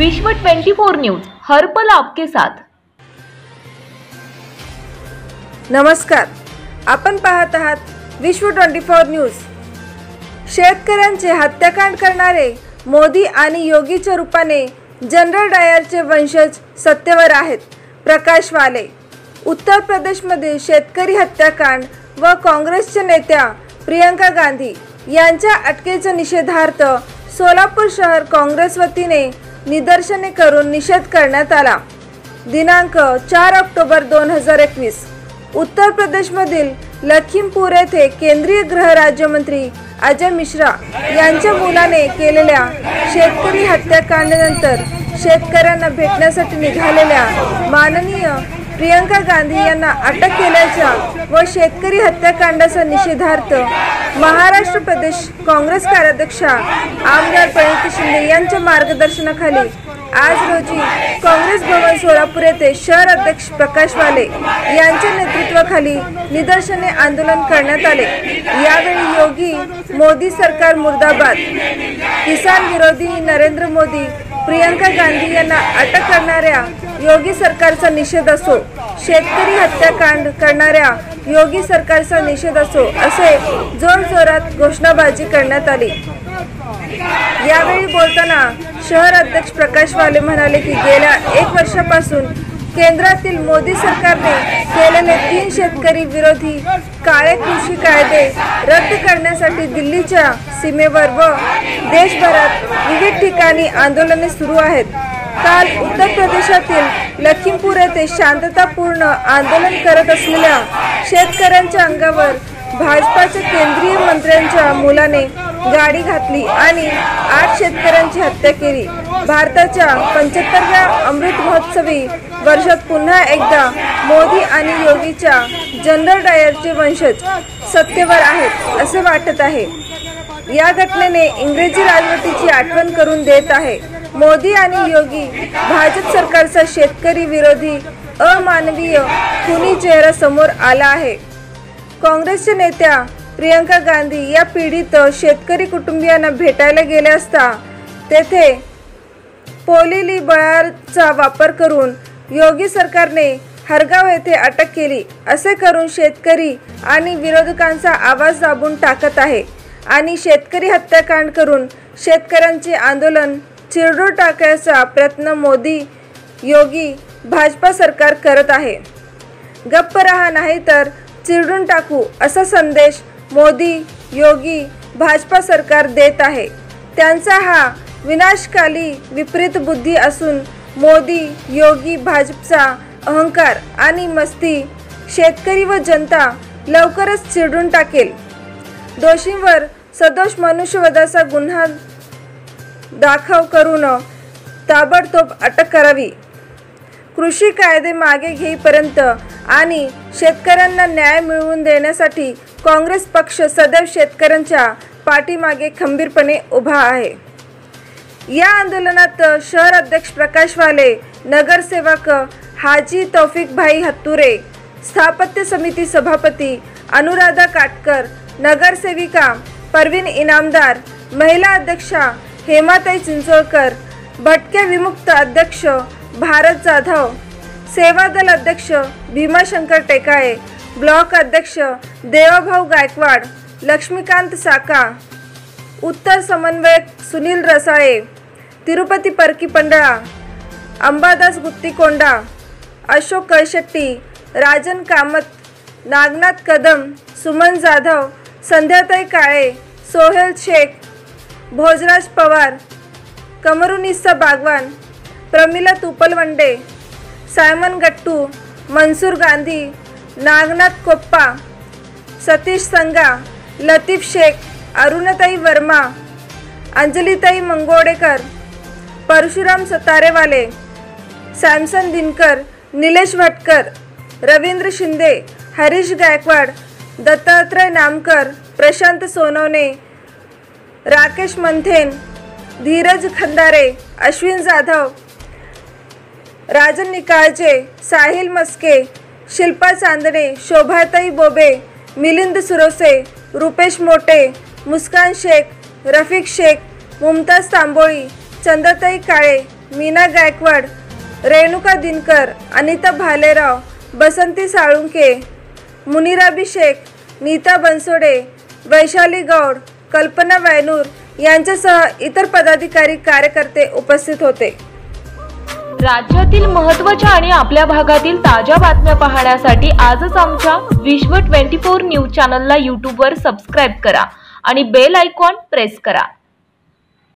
विश्व 24 न्यूज, हर पल आपके साथ। नमस्कार, आपण पाहत आहात विश्व 24 न्यूज। शेतकऱ्यांचे हत्याकांड करणारे मोदी आणि योगीच्या रूपाने जनरल डायरचे वंशज सत्तेवर आहेत। प्रकाश वाले। उत्तर प्रदेशमध्ये शेतकरी हत्याकांड व काँग्रेसच्या नेत्या प्रियंका गांधी यांच्या अटकेच्या निषेधार्थ सोलापूर शहर काँग्रेस वतीने निदर्शने करून निषेध करण्यात आला। दिनांक 4 ऑक्टोबर 2021 उत्तर प्रदेशमधील लखीमपूर येथे केंद्रीय गृह राज्यमंत्री अजय मिश्रा यांच्या मुलाने केलेल्या शेतकरी हत्याकांडानंतर शेतकऱ्यांना भेटण्यासाठी निघालेल्या माननीय प्रियंका गांधी यांना अटक केल्याच्या व शेतकरी हत्याकांडाचा निषेधार्थ महाराष्ट्र प्रदेश काँग्रेस कार्याध्यक्षा आमदार प्रणिती शिंदे यांच्या मार्गदर्शनाखाली आज रोजी काँग्रेस भवन सोलापूर येथे शहर अध्यक्ष प्रकाश वाले यांच्या नेतृत्वाखाली निदर्शने आंदोलन करण्यात आले। यावेळी योगी मोदी सरकार मुर्दाबाद, किसान विरोधी नरेंद्र मोदी, प्रियंका गांधी यांना अटक करणाऱ्या योगी सरकारचा निषेध असो, शेतकरी हत्याकांड करणाऱ्या योगी सरकारचा निषेध असो असे जोरजोरात घोषणाबाजी करण्यात आली। यावेळी बोलताना शहर अध्यक्ष प्रकाश वाले म्हणाले की गेल्या 1 वर्षापासून केंद्रातील मोदी सरकारने केलेले 3 शेतकरी विरोधी काळे कृषी कायदे रद्द करण्यासाठी दिल्लीच्या सीमेवर व देशभरात विविध ठिकाणी आंदोलने सुरू आहेत। काल उत्तर प्रदेशातील लखीमपूर येथे शांततापूर्ण आंदोलन करत असलेल्या शेतकऱ्यांच्या अंगावर भाजपाच्या केंद्रीय मंत्र्यांच्या मुलाने गाडी घातली आणि 8 शेतकऱ्यांची हत्या केली। भारताच्या 75व्या अमृत महोत्सवी वर्षात पुन्हा एकदा मोदी आणि योगीच्या जनरल डायरचे वंशज सत्तेवर आहेत असे वाटत आहे। या घटनेने इंग्रजी राजवटीची आठवण करून देत आहे। मोदी आणि योगी भाजप सरकारचा शेतकरी विरोधी अमानवीय खुनी चेहरा समोर आला आहे। काँग्रेसच्या नेत्या प्रियंका गांधी या पीडित शेतकरी कुटुंबियांना भेटायला गेले असता तेथे पोलिली बळाचा वापर करून योगी सरकारने हरगाव येथे अटक केली। असे करून शेतकरी आणि विरोधकांचा आवाज दाबून टाकत आहे आणि शेतकरी हत्याकांड करून शेतकऱ्यांचे आंदोलन चिरडून टाकण्याचा प्रयत्न मोदी योगी भाजपा सरकार करत आहे। गप्प रहा नाही तर चिरडून टाकू असा संदेश मोदी योगी भाजपा सरकार देत आहे। त्यांचा हा विनाशकाली विपरीत बुद्धी असून मोदी योगी भाजपचा अहंकार आणि मस्ती शेतकरी व जनता लवकरच चिरडून टाकेल। दोषींवर सदोष मनुष्यवधाचा गुन्हा दाखल करून ताबडतोब अटक करावी। कृषी कायदे मागे घेईपर्यंत आणि शेतकऱ्यांना न्याय मिळवून देण्यासाठी काँग्रेस पक्ष सदैव शेतकऱ्यांच्या पाठीमागे खंबीरपणे उभा आहे। या आंदोलनात शहर अध्यक्ष प्रकाश वाले, नगरसेवक हाजी तौफिक भाई हत्तुरे, स्थापत्य समिती सभापती अनुराधा काटकर, नगरसेविका परवीन इनामदार, महिला अध्यक्षा हेमाताई चिंचोळकर, भटक्या विमुक्त अध्यक्ष भारत जाधव, सेवा दल अध्यक्ष भीमाशंकर टेकाळे, ब्लॉक अध्यक्ष देवाभाऊ गायकवाड, लक्ष्मीकांत साका, उत्तर समन्वयक सुनील रसाळे, तिरुपती परकी पंडळा, अंबादास गुत्तीकोंडा, अशोक कळशेट्टी, राजन कामत, नागनाथ कदम, सुमन जाधव, संध्याताई काळे, सोहेल शेख, भोजराज पवार, कमरुनिस्सा बागवान, प्रमिला तुपलवंडे, सायमन गट्टू, मनसूर गांधी, नागनाथ कोप्पा, सतीश संगा, लतीफ शेख, अरुणताई वर्मा, अंजलीताई मंगोडेकर, परशुराम सतारेवाले, सॅमसन दिनकर, निलेश भटकर, रवींद्र शिंदे, हरीश गायकवाड, दत्तात्रय नामकर, प्रशांत सोनवणे, राकेश मंथेन, धीरज खंदारे, अश्विन जाधव, राजन निकाळजे, साहिल मस्के, शिल्पा चांदणे, शोभाताई बोबे, मिलिंद सुरोसे, रुपेश मोटे, मुस्कान शेख, रफिक शेख, मुमताज तांबोळी, चंद्रताई काळे, मीना गायकवाड, रेणुका दिनकर, अनिता भालेराव, बसंती साळुंके, मुनिराबी शेख, नीता बनसोडे, वैशाली गौड, कल्पना वैनूर यांच्यासह इतर पदाधिकारी कार्यकर्ते उपस्थित होते। राज्यातील महत्त्वाच्या आणि आपल्या भागातील ताज्या बातम्या पाहण्यासाठी आजच आमच्या विश्व 24 न्यूज चॅनलला यूट्यूबवर सबस्क्राईब करा आणि बेल आयकॉन प्रेस करा।